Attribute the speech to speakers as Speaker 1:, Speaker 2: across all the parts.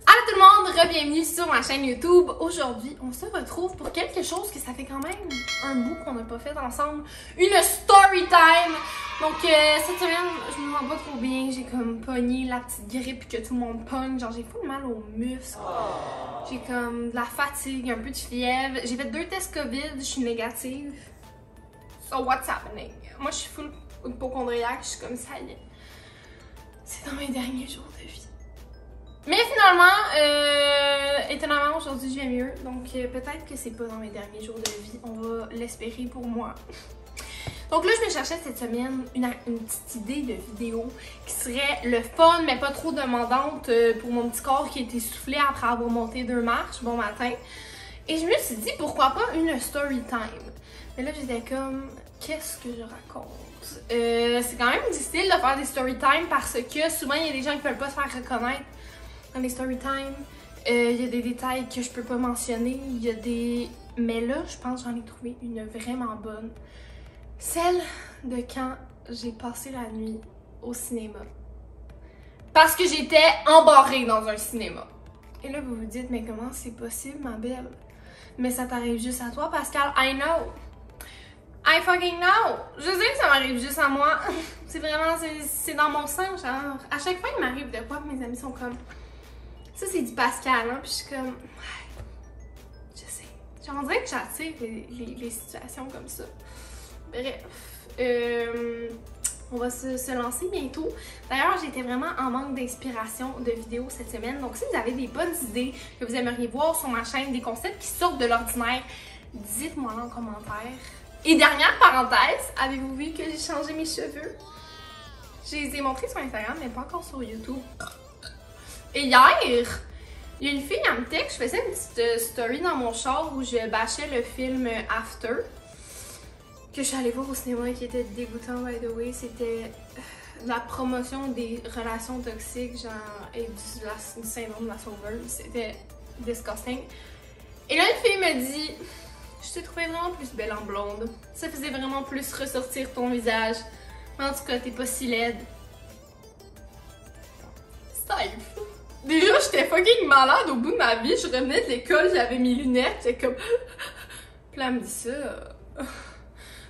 Speaker 1: Allô tout le monde, re-bienvenue sur ma chaîne YouTube. Aujourd'hui, on se retrouve pour quelque chose que ça fait quand même un bout qu'on n'a pas fait ensemble. Une story time! Donc cette semaine, je me sens pas trop bien. J'ai comme pogné la petite grippe que tout le monde pogne. Genre j'ai full mal aux muscles. J'ai comme de la fatigue, un peu de fièvre. J'ai fait 2 tests COVID, je suis négative. So what's happening? Moi je suis full hypochondriaque, je suis comme ça y est. C'est dans mes derniers jours de vie. Mais finalement, étonnamment, aujourd'hui je vais mieux. Donc peut-être que c'est pas dans mes derniers jours de vie. On va l'espérer pour moi. Donc là, je me cherchais cette semaine une petite idée de vidéo qui serait le fun, mais pas trop demandante pour mon petit corps qui est essoufflé après avoir monté 2 marches bon matin. Et je me suis dit, pourquoi pas une story time? Mais là, j'étais comme, qu'est-ce que je raconte? C'est quand même difficile de faire des story time parce que souvent, il y a des gens qui ne veulent pas se faire reconnaître dans les story time. Il y a des détails que je peux pas mentionner. Il y a des... Mais là, je pense que j'en ai trouvé une vraiment bonne. Celle de quand j'ai passé la nuit au cinéma. Parce que j'étais embarrée dans un cinéma. Et là, vous vous dites, mais comment c'est possible, ma belle? Mais ça t'arrive juste à toi, Pascal. I know. I fucking know. Je sais que ça m'arrive juste à moi. C'est vraiment, c'est dans mon sang, genre. À chaque fois, il m'arrive de quoi, mes amis sont comme... Ça, c'est du Pascal, hein? Puis je suis comme... Je sais. Genre, on dirait que j'attire les situations comme ça. Bref. On va se lancer bientôt. D'ailleurs, j'étais vraiment en manque d'inspiration de vidéos cette semaine. Donc, si vous avez des bonnes idées que vous aimeriez voir sur ma chaîne, des concepts qui sortent de l'ordinaire, dites-moi en commentaire. Et dernière parenthèse, avez-vous vu que j'ai changé mes cheveux? Je les ai montrés sur Instagram, mais pas encore sur YouTube. Et hier, il y a une fille, elle me texte, je faisais une petite story dans mon char où je bâchais le film After, que je suis allée voir au cinéma et qui était dégoûtant, by the way. C'était la promotion des relations toxiques, genre, et du syndrome de la sauveuse. C'était disgusting. Et là, une fille me dit, je t'ai trouvé vraiment plus belle en blonde. Ça faisait vraiment plus ressortir ton visage. Mais en tout cas, t'es pas si laide. Safe. Déjà, j'étais fucking malade au bout de ma vie. Je revenais de l'école, j'avais mes lunettes. J'étais comme... Puis là, elle me dit ça.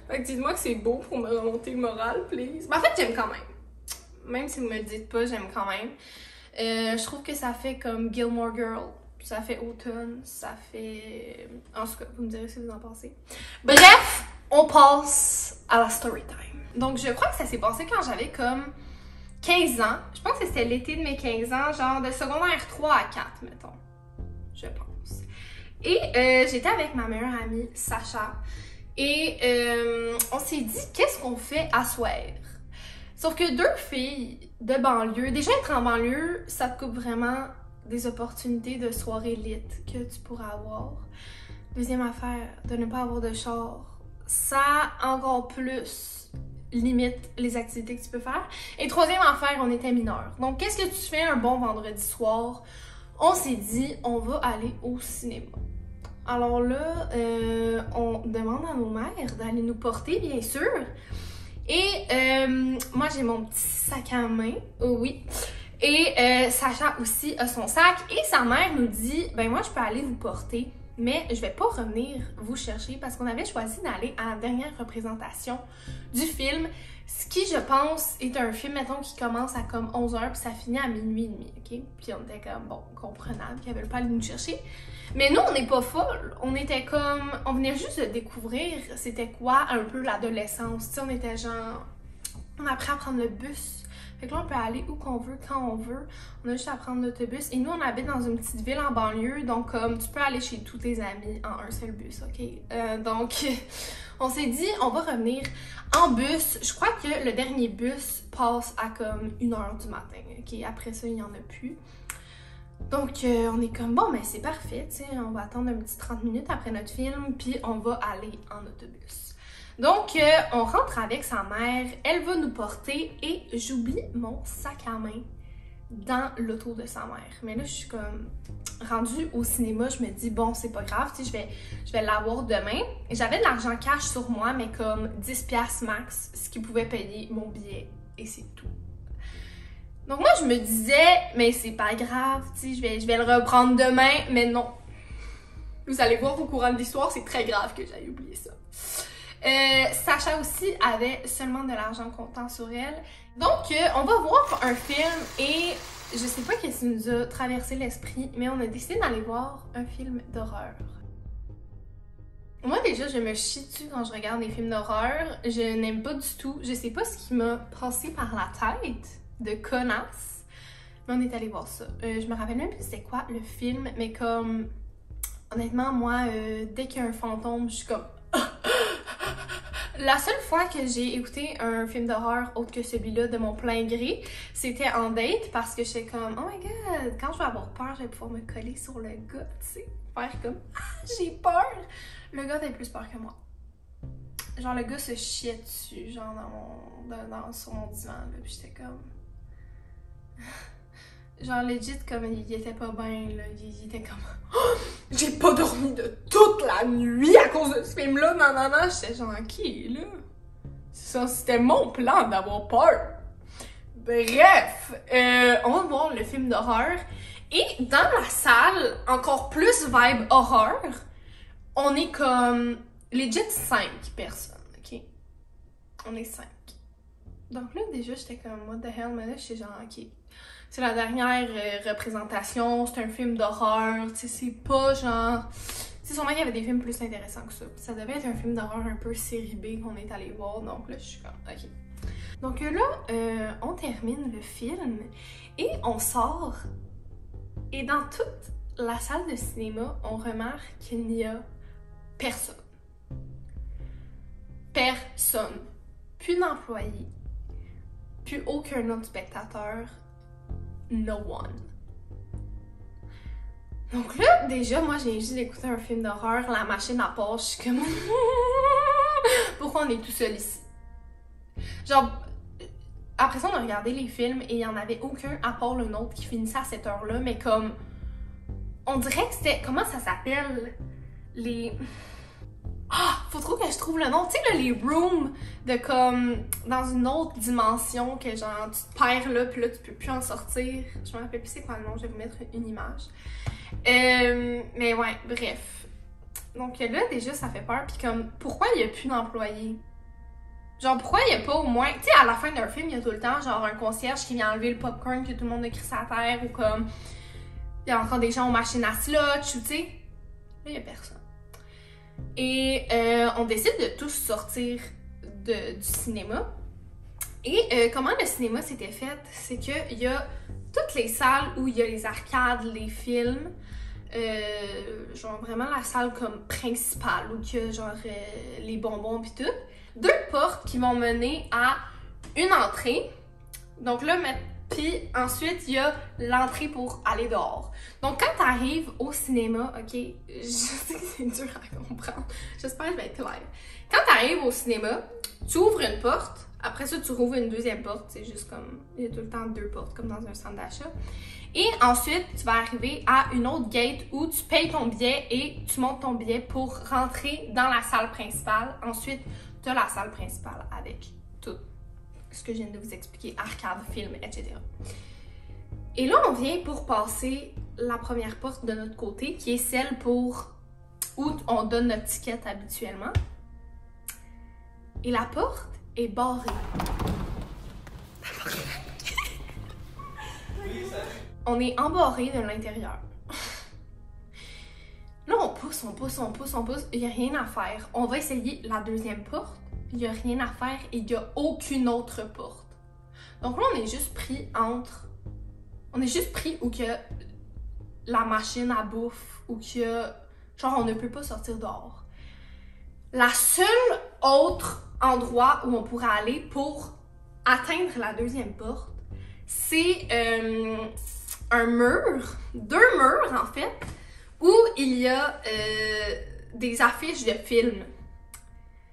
Speaker 1: Fait que dites-moi que c'est beau pour me remonter le moral, please. Mais en fait, j'aime quand même. Même si vous me le dites pas, j'aime quand même. Je trouve que ça fait comme Gilmore Girl. Ça fait automne. Ça fait... En tout cas, vous me direz ce que vous en pensez. Bref, on passe à la story time. Donc, je crois que ça s'est passé quand j'avais comme 15 ans. Je pense que c'était l'été de mes 15 ans, genre de secondaire 3 à 4, mettons. Je pense. Et j'étais avec ma meilleure amie, Sacha. Et on s'est dit, qu'est-ce qu'on fait à soir? Sauf que 2 filles de banlieue, déjà être en banlieue, ça te coupe vraiment des opportunités de soirée lit que tu pourras avoir. Deuxième affaire, de ne pas avoir de char. Ça, encore plus, limite les activités que tu peux faire. Et troisième affaire, on était mineurs. Donc, qu'est-ce que tu fais un bon vendredi soir? On s'est dit, on va aller au cinéma. Alors là, on demande à nos mères d'aller nous porter, bien sûr. Et moi, j'ai mon petit sac à main, oui. Et Sacha aussi a son sac. Et sa mère nous dit, ben moi, je peux aller vous porter, mais je vais pas revenir vous chercher parce qu'on avait choisi d'aller à la dernière représentation du film. Ce qui, je pense, est un film, mettons, qui commence à comme 11h puis ça finit à minuit et demi, ok? Puis on était comme, bon, comprenable, qu'ils veulent pas aller nous chercher. Mais nous, on n'est pas folles. On était comme, on venait juste de découvrir c'était quoi un peu l'adolescence. Tu sais, on était genre, on a appris à prendre le bus. Fait que là, on peut aller où qu'on veut, quand on veut. On a juste à prendre l'autobus. Et nous, on habite dans une petite ville en banlieue. Donc, comme tu peux aller chez tous tes amis en un seul bus, ok? Donc, on s'est dit, on va revenir en bus. Je crois que le dernier bus passe à comme 1h du matin, ok? Après ça, il n'y en a plus. Donc, on est comme, bon, mais c'est parfait, tu sais, on va attendre un petit 30 minutes après notre film, puis on va aller en autobus. Donc, on rentre avec sa mère, elle va nous porter et j'oublie mon sac à main dans l'auto de sa mère. Mais là, je suis comme rendue au cinéma, je me dis, bon, c'est pas grave, tu sais, je vais l'avoir demain. J'avais de l'argent cash sur moi, mais comme 10$ max, ce qui pouvait payer mon billet et c'est tout. Donc moi, je me disais, mais c'est pas grave, tu sais, je vais le reprendre demain, mais non. Vous allez voir au courant de l'histoire, c'est très grave que j'aille oublier ça. Sacha aussi avait seulement de l'argent comptant sur elle. Donc, on va voir un film et je sais pas qu'est-ce qui nous a traversé l'esprit, mais on a décidé d'aller voir un film d'horreur. Moi, déjà, je me chie dessus quand je regarde des films d'horreur. Je n'aime pas du tout. Je sais pas ce qui m'a passé par la tête de connasse, mais on est allé voir ça. Je me rappelle même plus c'est quoi le film, mais comme... Honnêtement, moi, dès qu'il y a un fantôme, je suis comme... La seule fois que j'ai écouté un film d'horreur autre que celui-là de mon plein gré, c'était en date parce que j'étais comme, oh my god, quand je vais avoir peur, je vais pouvoir me coller sur le gars, tu sais, faire comme, ah, j'ai peur. Le gars avait plus peur que moi. Genre, le gars se chiait dessus, genre sur mon divan, là, pis j'étais comme... Genre, legit, comme, il était pas bien, là, il était comme... Oh, j'ai pas dormi de toute la nuit à cause de ce film-là, non, j'étais genre, qui, là? Ça, c'était mon plan d'avoir peur. Bref, on va voir le film d'horreur, et dans la salle, encore plus vibe horreur, on est comme, legit 5 personnes, ok? On est 5. Donc là, déjà, j'étais comme, what the hell, mais là, j'étais genre, ok... C'est la dernière représentation, c'est un film d'horreur, tu sais, c'est pas genre... C'est sûrement qu'il y avait des films plus intéressants que ça. Ça devait être un film d'horreur un peu série B qu'on est allé voir, donc là, je suis comme, ok. Donc là, on termine le film et on sort. Et dans toute la salle de cinéma, on remarque qu'il n'y a personne. Personne. Plus d'employés. Plus aucun autre spectateur. No one. Donc là, déjà, moi, j'ai juste écouté un film d'horreur, la machine à part, je suis comme... Pourquoi on est tout seul ici? Genre, après ça, on a regardé les films et il n'y en avait aucun à part le nôtre qui finissait à cette heure-là, mais comme... On dirait que c'était... Comment ça s'appelle? Les... Ah! Faut trop que je trouve le nom. Tu sais, là, les rooms de comme... Dans une autre dimension que genre, tu te perds là, puis là, tu peux plus en sortir. Je me rappelle plus c'est quoi le nom, je vais vous mettre une image. Mais ouais, bref. Donc là, déjà, ça fait peur. Puis comme, pourquoi il y a plus d'employés? Genre, pourquoi il y a pas au moins... Tu sais, à la fin d'un film, il y a tout le temps, genre, un concierge qui vient enlever le popcorn que tout le monde a crissé à terre, ou comme... Il y a encore des gens aux machines à slotch, ou tu sais... Là, il y a personne. Et on décide de tous sortir du cinéma. Et comment le cinéma s'était fait, c'est qu'il y a toutes les salles où il y a les arcades, les films, genre vraiment la salle comme principale, où il y a genre les bonbons pis tout. 2 portes qui vont mener à une entrée. Donc là, puis ensuite, il y a l'entrée pour aller dehors. Donc, quand t'arrives au cinéma, ok, je sais que c'est dur à comprendre, j'espère que je vais être claire. Quand t'arrives au cinéma, tu ouvres une porte, après ça, tu rouvres une deuxième porte, c'est juste comme, il y a tout le temps 2 portes, comme dans un centre d'achat. Et ensuite, tu vas arriver à une autre gate où tu payes ton billet et tu montes ton billet pour rentrer dans la salle principale. Ensuite, tu as la salle principale avec tout ce que je viens de vous expliquer, arcade, film, etc. Et là, on vient pour passer la première porte de notre côté, qui est celle pour où on donne notre ticket habituellement. Et la porte est barrée. On est embarré de l'intérieur. Là, on pousse, il n'y a rien à faire. On va essayer la deuxième porte. Il n'y a rien à faire et il n'y a aucune autre porte. Donc là, on est juste pris entre... On est juste pris où qu'il y a la machine à bouffe, où qu'il y a... Genre, on ne peut pas sortir dehors. La seule autre endroit où on pourrait aller pour atteindre la deuxième porte, c'est un mur, 2 murs en fait, où il y a des affiches de films.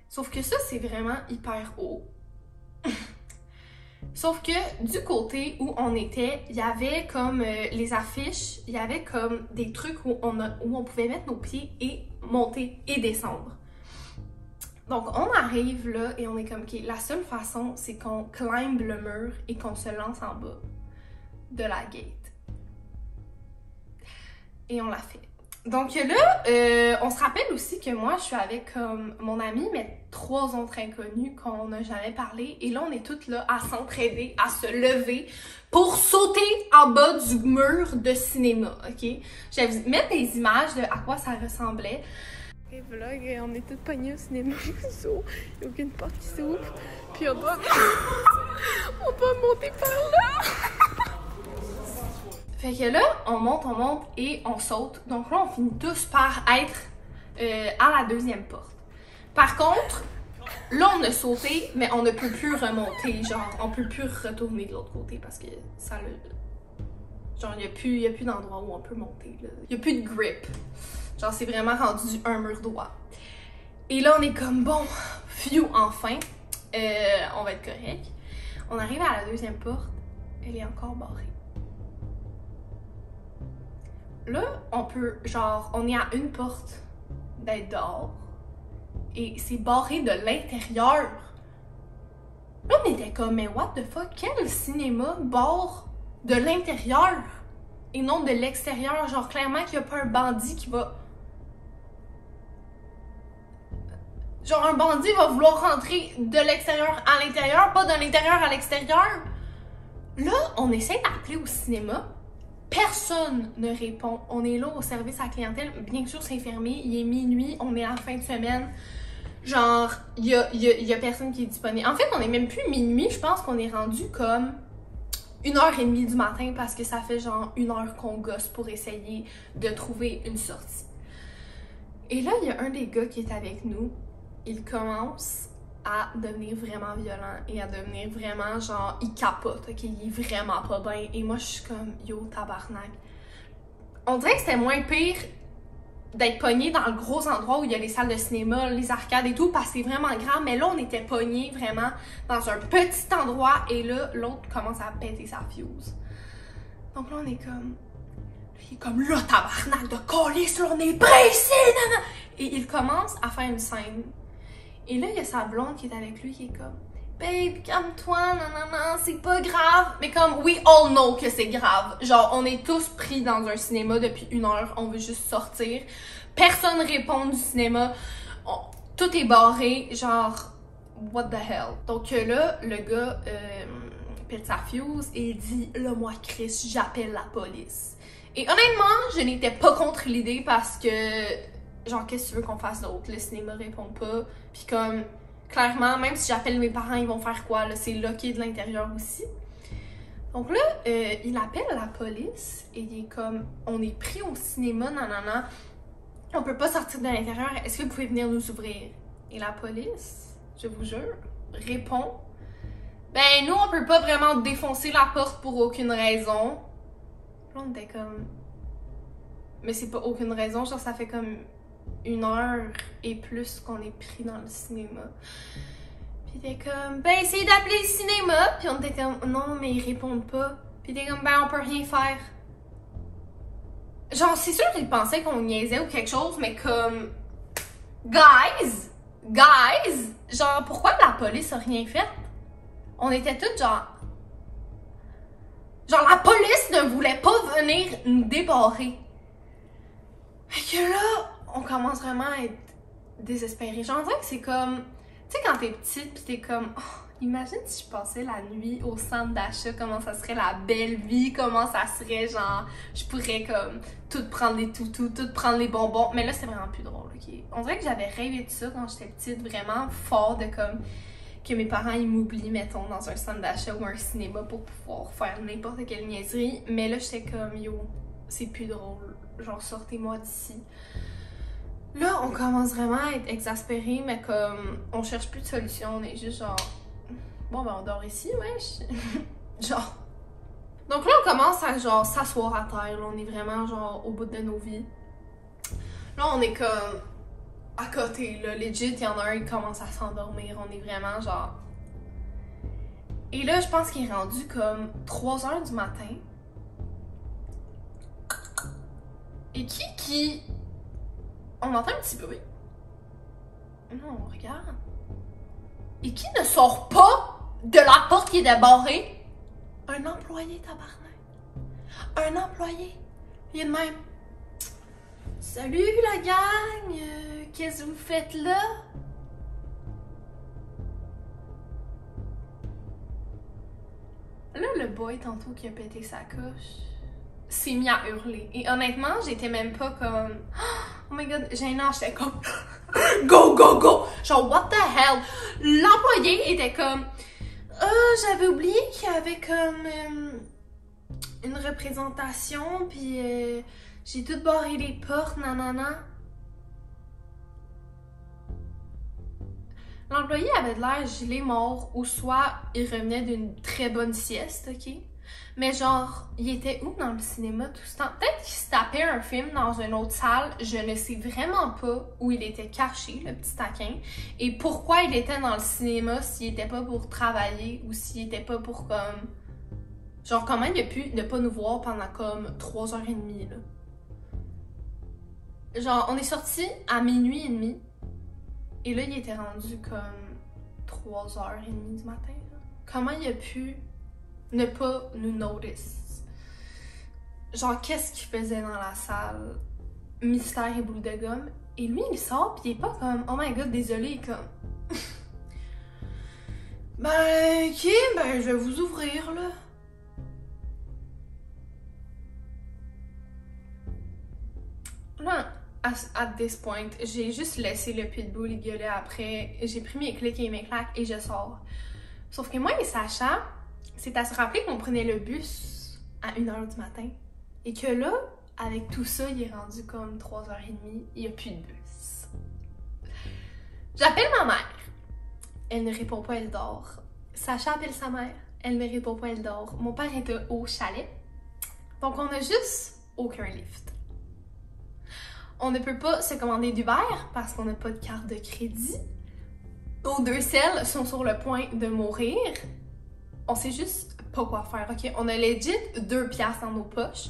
Speaker 1: Sauf que ça, c'est vraiment hyper haut. Sauf que du côté où on était, il y avait comme les affiches, il y avait comme des trucs où on pouvait mettre nos pieds et monter et descendre. Donc on arrive là et on est comme, ok, la seule façon c'est qu'on climbe le mur et qu'on se lance en bas. de la gate. Et on l'a fait. Donc là, on se rappelle aussi que moi, je suis avec comme mon ami, mais 3 autres inconnus qu'on n'a jamais parlé. Et là, on est toutes là à s'entraider, à se lever pour sauter en bas du mur de cinéma, ok? Je vais vous mettre des images de à quoi ça ressemblait. Et vlog, on est toutes pognées au cinéma, il n'y a aucune porte qui s'ouvre. Puis on doit... on doit monter par là! Fait que là, on monte et on saute. Donc là, on finit tous par être à la deuxième porte. Par contre, là, on a sauté, mais on ne peut plus remonter. Genre, on peut plus retourner de l'autre côté parce que ça le... Genre, il n'y a plus d'endroit où on peut monter. Il n'y a plus de grip. Genre, c'est vraiment rendu un mur droit. Et là, on est comme, bon, phew, enfin, on va être correct. On arrive à la deuxième porte, elle est encore barrée. Là, on peut, genre, on est à une porte d'être dehors et c'est barré de l'intérieur. Là, on était comme, mais what the fuck, quel cinéma barre de l'intérieur et non de l'extérieur? Genre, clairement qu'il n'y a pas un bandit qui va... Genre, un bandit va vouloir rentrer de l'extérieur à l'intérieur, pas de l'intérieur à l'extérieur. Là, on essaie d'appeler au cinéma. Personne ne répond. On est là au service à la clientèle. Bien sûr, c'est fermé. Il est minuit. On est à la fin de semaine. Genre, il y a personne qui est disponible. En fait, on est même plus minuit. Je pense qu'on est rendu comme 1h30 du matin parce que ça fait genre 1 heure qu'on gosse pour essayer de trouver une sortie. Et là, il y a un des gars qui est avec nous. Il commence à devenir vraiment violent et à devenir vraiment genre, il capote, ok, il est vraiment pas bien. Et moi, je suis comme, yo, tabarnak. On dirait que c'était moins pire d'être pogné dans le gros endroit où il y a les salles de cinéma, les arcades et tout, parce que c'est vraiment grand. Mais là, on était pogné vraiment dans un petit endroit et là, l'autre commence à péter sa fuse. Donc là, on est comme... Il est comme, là, tabarnak de calice, là, on est pressé, nanana! Et il commence à faire une scène. Et là, il y a sa blonde qui est avec lui qui est comme, babe, calme-toi, nanana, c'est pas grave. Mais comme, we all know que c'est grave. Genre, on est tous pris dans un cinéma depuis 1 heure, on veut juste sortir. Personne répond du cinéma. Tout est barré, genre, what the hell. Donc là, le gars pète sa fuse et il dit, là, moi, Chris, j'appelle la police. Et honnêtement, je n'étais pas contre l'idée parce que, genre, qu'est-ce que tu veux qu'on fasse d'autre? Le cinéma répond pas. Puis comme, clairement, même si j'appelle mes parents, ils vont faire quoi? Là, c'est locké de l'intérieur aussi. Donc là, il appelle la police et il est comme, on est pris au cinéma, nanana. On peut pas sortir de l'intérieur. Est-ce que vous pouvez venir nous ouvrir? Et la police, je vous jure, répond, ben nous, on peut pas vraiment défoncer la porte pour aucune raison. Là, on était comme, mais c'est pas aucune raison, genre ça fait comme 1 heure et plus qu'on est pris dans le cinéma. Puis il était comme, ben essayez d'appeler le cinéma. Puis on était comme, non mais ils répondent pas. Puis il était comme, ben on peut rien faire. Genre c'est sûr qu'ils pensaient qu'on niaisait ou quelque chose, mais comme, guys, genre pourquoi la police a rien fait? On était toutes genre la police ne voulait pas venir nous débarrer. Fait que là, on commence vraiment à être désespérés. Genre, on dirait que c'est comme... Tu sais, quand t'es petite pis t'es comme... Oh, imagine si je passais la nuit au centre d'achat, comment ça serait la belle vie, comment ça serait, genre... Je pourrais comme tout prendre les toutous, tout prendre les bonbons. Mais là, c'est vraiment plus drôle, ok? On dirait que j'avais rêvé de ça quand j'étais petite, vraiment fort de comme... Que mes parents, ils m'oublient, mettons, dans un centre d'achat ou un cinéma pour pouvoir faire n'importe quelle niaiserie. Mais là, j'étais comme, yo, c'est plus drôle. Genre, sortez-moi d'ici. Là, on commence vraiment à être exaspérés, mais comme, on cherche plus de solution. On est juste genre, bon, ben, on dort ici, wesh. Genre. Donc là, on commence à, genre, s'asseoir à terre. Là, on est vraiment, genre, au bout de nos vies. Là, on est comme... à côté, là, legit, il y en a un, il commence à s'endormir, on est vraiment genre... Et là, je pense qu'il est rendu comme 3 heures du matin. Et qui... On entend un petit bruit. Non, on regarde. Et qui ne sort pas de la porte qui est débarrée? Un employé tabarnak. Un employé. Il est de même. Salut la gang! Qu'est-ce que vous faites là? Là, le boy, tantôt, qui a pété sa coche, s'est mis à hurler. Et honnêtement, j'étais même pas comme... Oh my god, gênant, j'étais comme... Go, go, go! Genre, what the hell? L'employé était comme... j'avais oublié qu'il y avait comme... une représentation, puis j'ai tout barré les portes, nanana. L'employé avait de l'air gelé mort, ou soit il revenait d'une très bonne sieste, ok? Mais genre, il était où dans le cinéma tout ce temps? Peut-être qu'il se tapait un film dans une autre salle, je ne sais vraiment pas où il était caché, le petit taquin, et pourquoi il était dans le cinéma s'il était pas pour travailler, ou s'il était pas pour comme... Genre, comment il a pu ne pas nous voir pendant comme 3h30, là? Genre, on est sortis à 00h30. Et là, il était rendu comme 3h30 du matin. Là. Comment il a pu ne pas nous notice? Genre, qu'est-ce qu'il faisait dans la salle? Mystère et boule de gomme. Et lui, il sort, pis il est pas comme, oh my god, désolé, il est comme... Ben, ok, ben, je vais vous ouvrir, là. Là, at this point, j'ai juste laissé le pitbull gueuler après. J'ai pris mes clics et mes claques et je sors. Sauf que moi et Sacha, c'est à se rappeler qu'on prenait le bus à 1h du matin. Et que là, avec tout ça, il est rendu comme 3h30, il n'y a plus de bus. J'appelle ma mère. Elle ne répond pas, elle dort. Sacha appelle sa mère. Elle ne répond pas, elle dort. Mon père était au chalet. Donc on a juste aucun lift. On ne peut pas se commander d'Uber parce qu'on n'a pas de carte de crédit. Nos 2 selles sont sur le point de mourir. On sait juste pas quoi faire, ok? On a legit 2 piastres dans nos poches.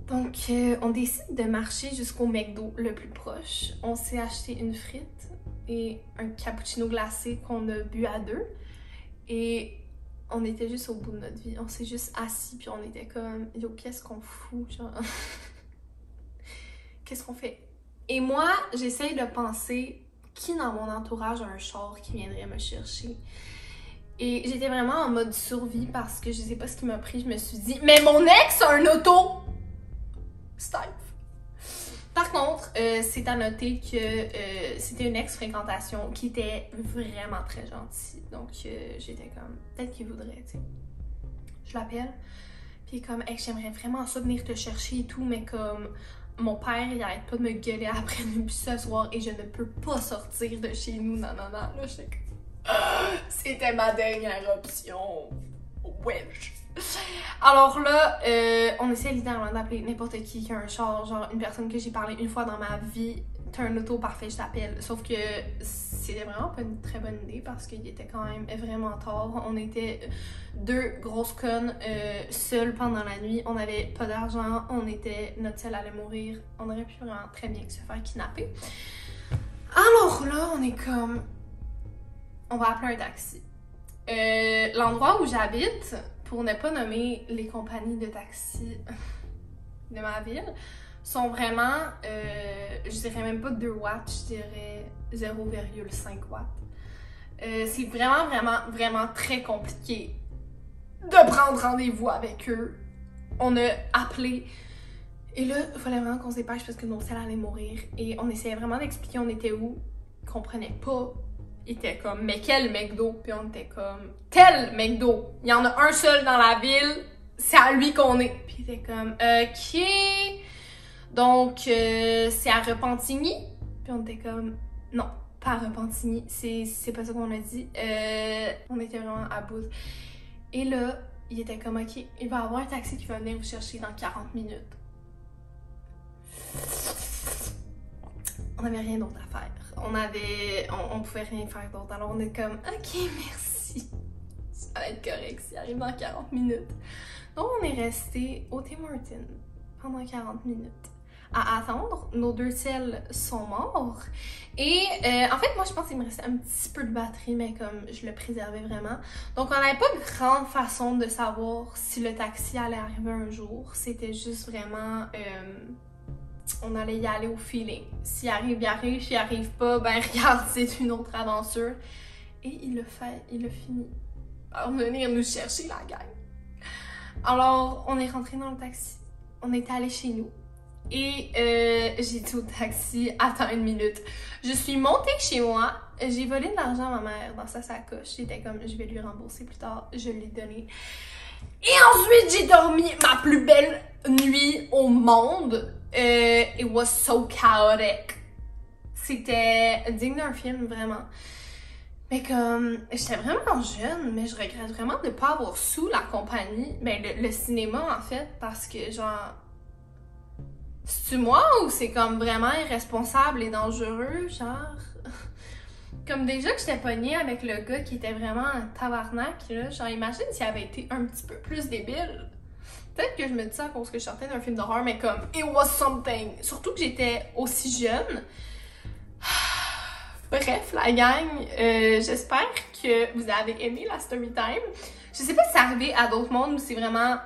Speaker 1: Donc, on décide de marcher jusqu'au McDo le plus proche. On s'est acheté une frite et un cappuccino glacé qu'on a bu à 2. Et on était juste au bout de notre vie. On s'est juste assis puis on était comme, yo, qu'est-ce qu'on fout, genre... Qu'est-ce qu'on fait? Et moi, j'essaye de penser qui dans mon entourage a un char qui viendrait me chercher. Et j'étais vraiment en mode survie parce que je sais pas ce qui m'a pris. Je me suis dit, mais mon ex a un auto! Stop! Par contre, c'est à noter que c'était une ex-fréquentation qui était vraiment très gentille. Donc, j'étais comme, peut-être qu'il voudrait, tu sais. Je l'appelle. Puis comme, hey, j'aimerais vraiment ça venir te chercher et tout, mais comme... Mon père, il arrête pas de me gueuler après le bus ce soir et je ne peux pas sortir de chez nous. Non, non, non. Là, j'étais comme... C'était ma dernière option. Wesh. Alors là, on essaie littéralement d'appeler n'importe qui a un char. Genre, une personne que j'ai parlé une fois dans ma vie. T'as un auto, parfait, je t'appelle. Sauf que c'était vraiment pas une très bonne idée parce qu'il était quand même vraiment tard. On était 2 grosses connes seules pendant la nuit. On n'avait pas d'argent. Notre selle allait mourir. On aurait pu vraiment très bien se faire kidnapper. Alors là, on est comme... On va appeler un taxi. L'endroit où j'habite, pour ne pas nommer les compagnies de taxi de ma ville, sont vraiment, je dirais même pas 2 watts, je dirais 0,5 watts. C'est vraiment, vraiment, vraiment très compliqué de prendre rendez-vous avec eux. On a appelé et là, il fallait vraiment qu'on se dépêche parce que nos selles allaient mourir. Et on essayait vraiment d'expliquer on était où, ils comprenaient pas. Ils étaient comme, mais quel McDo? Puis on était comme, tel McDo! Il y en a un seul dans la ville, c'est à lui qu'on est. Puis il était comme, ok... Donc, c'est à Repentigny. Puis on était comme, non, pas à Repentigny, c'est pas ça qu'on a dit. On était vraiment à bout. Et là, il était comme, ok, il va y avoir un taxi qui va venir vous chercher dans 40 minutes. On n'avait rien d'autre à faire. On pouvait rien faire d'autre. Alors on est comme, ok, merci. Ça va être correct s'il arrive dans 40 minutes. Donc on est resté au Tim Hortons pendant 40 minutes. à attendre. Nos 2 cels sont morts. Et en fait, moi, je pense qu'il me restait un petit peu de batterie, mais comme je le préservais vraiment. Donc, on n'avait pas grande façon de savoir si le taxi allait arriver un jour. C'était juste vraiment... on allait y aller au feeling. S'il arrive, il arrive. S'il arrive pas, ben regarde, c'est une autre aventure. Et il a fini par venir nous chercher, la gang. Alors, on est rentré dans le taxi. On est allé chez nous. Et j'ai dit au taxi, attends une minute. Je suis montée chez moi, j'ai volé de l'argent à ma mère dans sa sacoche. J'étais comme, je vais lui rembourser plus tard. Je l'ai donné. Et ensuite, j'ai dormi ma plus belle nuit au monde. It was so chaotic. C'était digne d'un film, vraiment. Mais comme, j'étais vraiment jeune, mais je regrette vraiment de ne pas avoir sous la compagnie, ben le cinéma en fait, parce que genre, c'est-tu moi ou c'est comme vraiment irresponsable et dangereux, genre? Comme déjà que j'étais pognée avec le gars qui était vraiment un tabarnak, là, genre imagine s'il avait été un petit peu plus débile. Peut-être que je me dis ça à cause que je sortais d'un film d'horreur, mais comme, it was something. Surtout que j'étais aussi jeune. Bref, la gang, j'espère que vous avez aimé la story time. Je sais pas si c'est arrivé à d'autres mondes ou c'est vraiment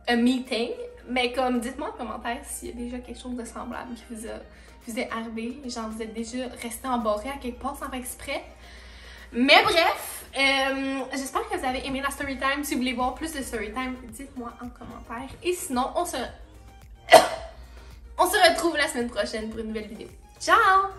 Speaker 1: un meeting, mais comme, dites-moi en commentaire s'il y a déjà quelque chose de semblable qui vous est arrivé. Genre, vous êtes déjà resté embarré à quelque part sans faire exprès. Mais bref, j'espère que vous avez aimé la story time. Si vous voulez voir plus de story time, dites-moi en commentaire. Et sinon, on se retrouve la semaine prochaine pour une nouvelle vidéo. Ciao!